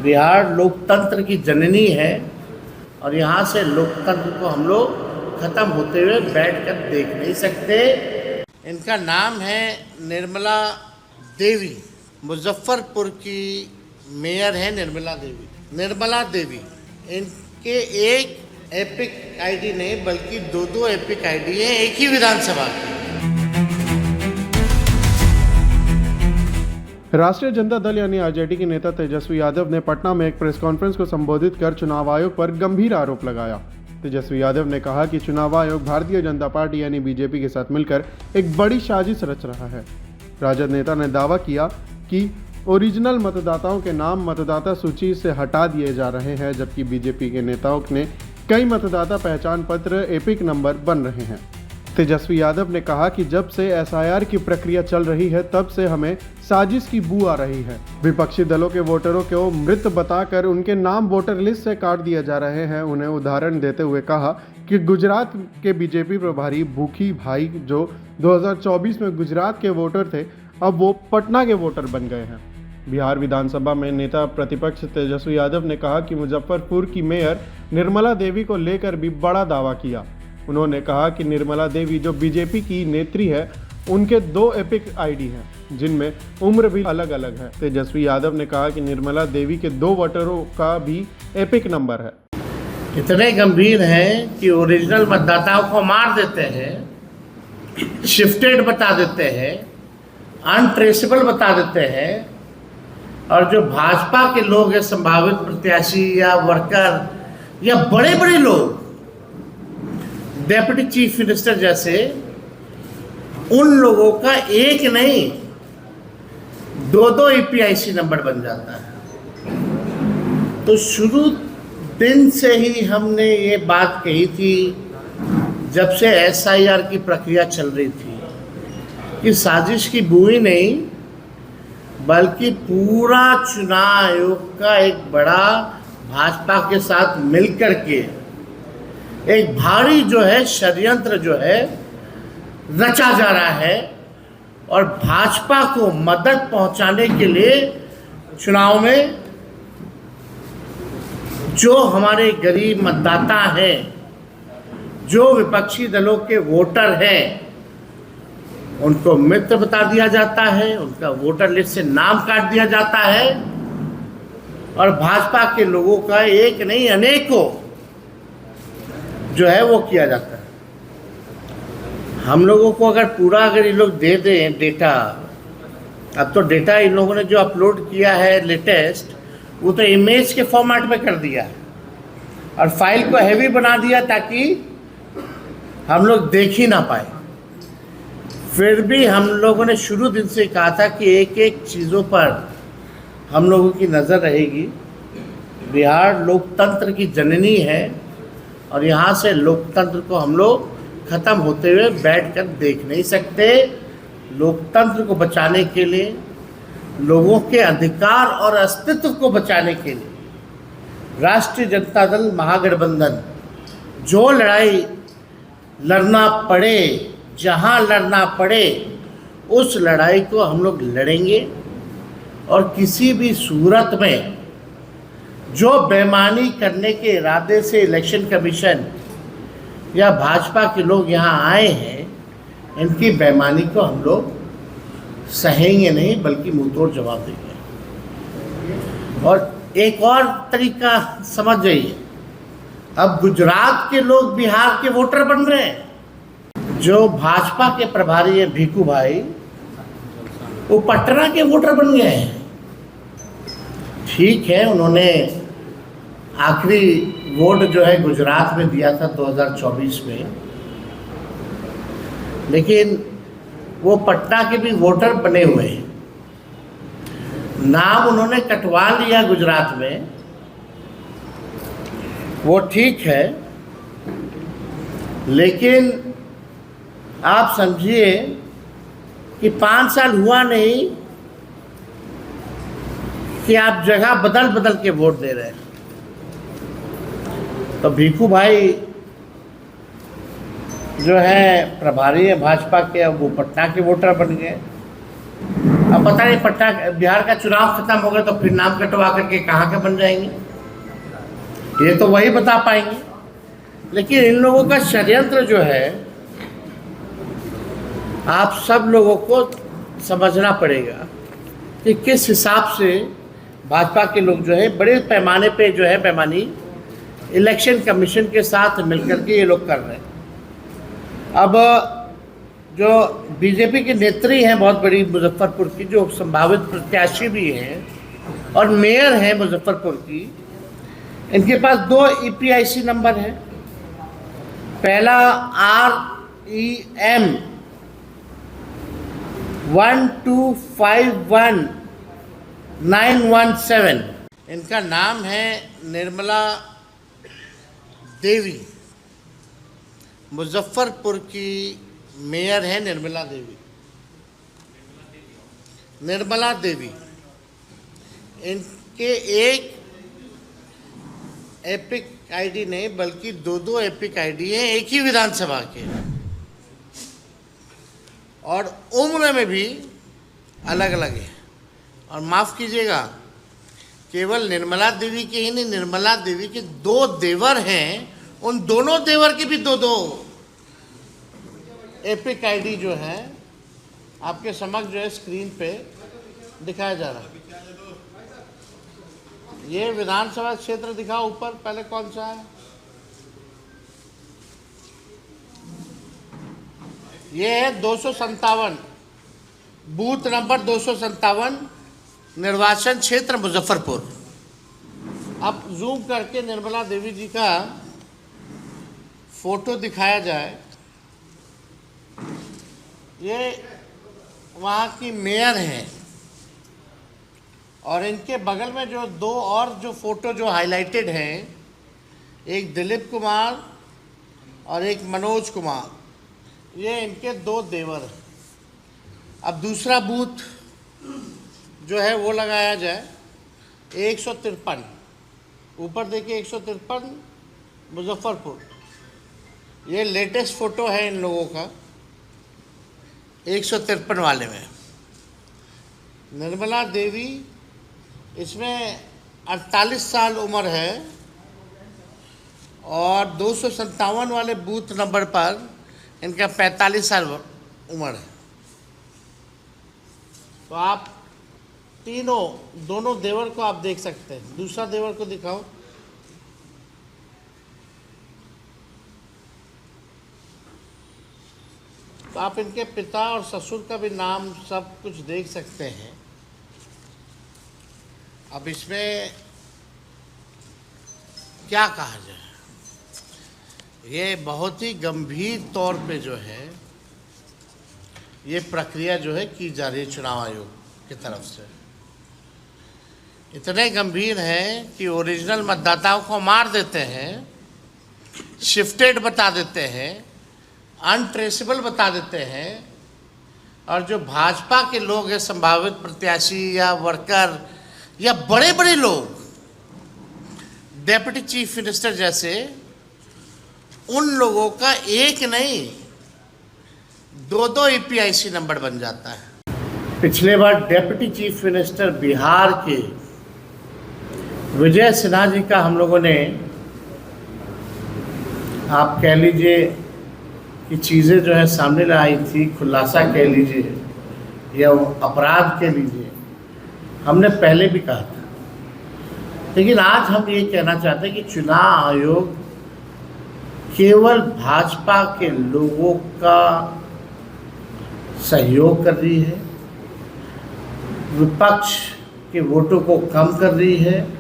बिहार लोकतंत्र की जननी है और यहाँ से लोकतंत्र को हम लोग ख़त्म होते हुए बैठकर देख नहीं सकते। इनका नाम है निर्मला देवी, मुजफ्फरपुर की मेयर है निर्मला देवी। निर्मला देवी, इनके एक एपिक आईडी नहीं बल्कि दो एपिक आईडी है एक ही विधानसभा की। राष्ट्रीय जनता दल यानी आरजेडी के नेता तेजस्वी यादव ने पटना में एक प्रेस कॉन्फ्रेंस को संबोधित कर चुनाव आयोग पर गंभीर आरोप लगाया। तेजस्वी यादव ने कहा कि चुनाव आयोग भारतीय जनता पार्टी यानी बीजेपी के साथ मिलकर एक बड़ी साजिश रच रहा है। राजद नेता ने दावा किया कि ओरिजिनल मतदाताओं के नाम मतदाता सूची से हटा दिए जा रहे हैं, जबकि बीजेपी के नेताओं ने कई मतदाता पहचान पत्र एपिक नंबर बन रहे हैं। तेजस्वी यादव ने कहा कि जब से एसआईआर की प्रक्रिया चल रही है तब से हमें साजिश की बू आ रही है। विपक्षी दलों के वोटरों को मृत बताकर उनके नाम वोटर लिस्ट से काट दिए जा रहे हैं। उन्हें उदाहरण देते हुए कहा कि गुजरात के बीजेपी प्रभारी भूखी भाई जो 2024 में गुजरात के वोटर थे, अब वो पटना के वोटर बन गए हैं। बिहार विधानसभा में नेता प्रतिपक्ष तेजस्वी यादव ने कहा कि मुजफ्फरपुर की मेयर निर्मला देवी को लेकर भी बड़ा दावा किया। उन्होंने कहा कि निर्मला देवी जो बीजेपी की नेत्री है, उनके 2 एपिक आईडी हैं जिनमें उम्र भी अलग अलग है। तेजस्वी यादव ने कहा कि निर्मला देवी के 2 वोटरों का भी एपिक नंबर है। इतने गंभीर हैं कि ओरिजिनल मतदाताओं को मार देते हैं, शिफ्टेड बता देते हैं, अनट्रेसेबल बता देते हैं, और जो भाजपा के लोग हैं, संभावित प्रत्याशी या वर्कर या बड़े बड़े लोग, डेप्यूटी चीफ मिनिस्टर जैसे, उन लोगों का एक नहीं 2 ईपीआईसी नंबर बन जाता है। तो शुरू दिन से ही हमने ये बात कही थी, जब से एसआईआर की प्रक्रिया चल रही थी, कि साजिश की बुई नहीं बल्कि पूरा चुनाव आयोग का एक बड़ा भाजपा के साथ मिलकर के एक भारी जो है षड्यंत्र जो है रचा जा रहा है, और भाजपा को मदद पहुंचाने के लिए चुनाव में जो हमारे गरीब मतदाता हैं, जो विपक्षी दलों के वोटर हैं, उनको मित्र बता दिया जाता है, उनका वोटर लिस्ट से नाम काट दिया जाता है, और भाजपा के लोगों का एक नहीं अनेकों जो है वो किया जाता है। हम लोगों को अगर ये लोग दे दें डेटा, अब तो डेटा इन लोगों ने जो अपलोड किया है लेटेस्ट, वो तो इमेज के फॉर्मेट में कर दिया है और फाइल को हैवी बना दिया ताकि हम लोग देख ही ना पाए। फिर भी हम लोगों ने शुरू दिन से कहा था कि एक एक चीज़ों पर हम लोगों की नज़र रहेगी। बिहार लोकतंत्र की जननी है और यहाँ से लोकतंत्र को हम लोग ख़त्म होते हुए बैठकर देख नहीं सकते। लोकतंत्र को बचाने के लिए, लोगों के अधिकार और अस्तित्व को बचाने के लिए राष्ट्रीय जनता दल महागठबंधन जो लड़ाई लड़ना पड़े, जहाँ लड़ना पड़े, उस लड़ाई को हम लोग लड़ेंगे। और किसी भी सूरत में जो बेईमानी करने के इरादे से इलेक्शन कमीशन या भाजपा के लोग यहाँ आए हैं, इनकी बेईमानी को हम लोग सहेंगे नहीं बल्कि मुंहतोड़ जवाब देंगे। और एक और तरीका समझ जाइए, अब गुजरात के लोग बिहार के वोटर बन रहे हैं। जो भाजपा के प्रभारी हैं भीखू भाई, वो पटना के वोटर बन गए हैं। ठीक है, उन्होंने आखिरी वोट जो है गुजरात में दिया था 2024 में, लेकिन वो पटना के भी वोटर बने हुए हैं। नाम उन्होंने कटवा लिया गुजरात में, वो ठीक है, लेकिन आप समझिए कि 5 साल हुआ नहीं कि आप जगह बदल बदल के वोट दे रहे हैं। तो भीखू भाई जो है प्रभारी है भाजपा के, अब वो पटना के वोटर बन गए। अब पता नहीं पटना बिहार का चुनाव खत्म हो गया तो फिर नाम कटवा करके कहाँ के बन जाएंगे, ये तो वही बता पाएंगे। लेकिन इन लोगों का षड्यंत्र जो है आप सब लोगों को समझना पड़ेगा कि किस हिसाब से भाजपा के लोग जो है बड़े पैमाने पे जो है बेईमानी इलेक्शन कमीशन के साथ मिलकर के ये लोग कर रहे हैं। अब जो बीजेपी की नेत्री हैं बहुत बड़ी मुजफ्फरपुर की, जो संभावित प्रत्याशी भी हैं और मेयर हैं मुजफ्फरपुर की, इनके पास 2 EPIC नंबर हैं। पहला REM 1251917, इनका नाम है निर्मला देवी, मुजफ्फरपुर की मेयर है निर्मला देवी। इनके एक एपिक आईडी नहीं बल्कि 2 एपिक आईडी हैं एक ही विधानसभा के, और उम्र में भी अलग अलग है। और माफ़ कीजिएगा, केवल निर्मला देवी के ही नहीं, निर्मला देवी के 2 देवर हैं, उन दोनों देवर के भी 2 एपिक आईडी जो है आपके समक्ष जो है स्क्रीन पे दिखाया जा रहा है। ये विधानसभा क्षेत्र दिखा ऊपर, पहले कौन सा है, ये है 257, बूथ नंबर 257, निर्वाचन क्षेत्र मुजफ्फरपुर। अब जूम करके निर्मला देवी जी का फोटो दिखाया जाए। ये वहाँ की मेयर हैं, और इनके बगल में जो 2 और जो फोटो जो हाईलाइटेड हैं, एक दिलीप कुमार और एक मनोज कुमार, ये इनके 2 देवर हैं। अब दूसरा बूथ जो है वो लगाया जाए 153, ऊपर देखिए 153 मुजफ्फरपुर। ये लेटेस्ट फोटो है इन लोगों का 153 वाले में। निर्मला देवी, इसमें 48 साल उम्र है, और 257 वाले बूथ नंबर पर इनका 45 साल उम्र है। तो आप दोनों देवर को आप देख सकते हैं। दूसरा देवर को दिखाओ। तो आप इनके पिता और ससुर का भी नाम सब कुछ देख सकते हैं। अब इसमें क्या कहा जाए, ये बहुत ही गंभीर तौर पे जो है ये प्रक्रिया जो है की जा रही है चुनाव आयोग की तरफ से। इतने गंभीर है कि ओरिजिनल मतदाताओं को मार देते हैं, शिफ्टेड बता देते हैं, अनट्रेसेबल बता देते हैं, और जो भाजपा के लोग हैं संभावित प्रत्याशी या वर्कर या बड़े बड़े लोग, डेप्यूटी चीफ मिनिस्टर जैसे, उन लोगों का एक नहीं 2 EPIC नंबर बन जाता है। पिछले बार डेप्यूटी चीफ मिनिस्टर बिहार के विजय सिन्हा जी का हम लोगों ने, आप कह लीजिए कि चीज़ें जो है सामने लाई थी, खुलासा कह लीजिए या अपराध कह लीजिए, हमने पहले भी कहा था। लेकिन आज हम ये कहना चाहते हैं कि चुनाव आयोग केवल भाजपा के लोगों का सहयोग कर रही है, विपक्ष के वोटों को कम कर रही है,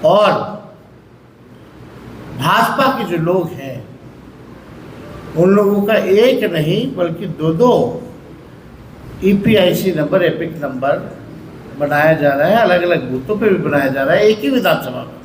और भाजपा के जो लोग हैं उन लोगों का एक नहीं बल्कि 2 EPIC नंबर, एपिक नंबर बनाया जा रहा है। अलग अलग बूथों पे भी बनाया जा रहा है, एक ही विधानसभा में।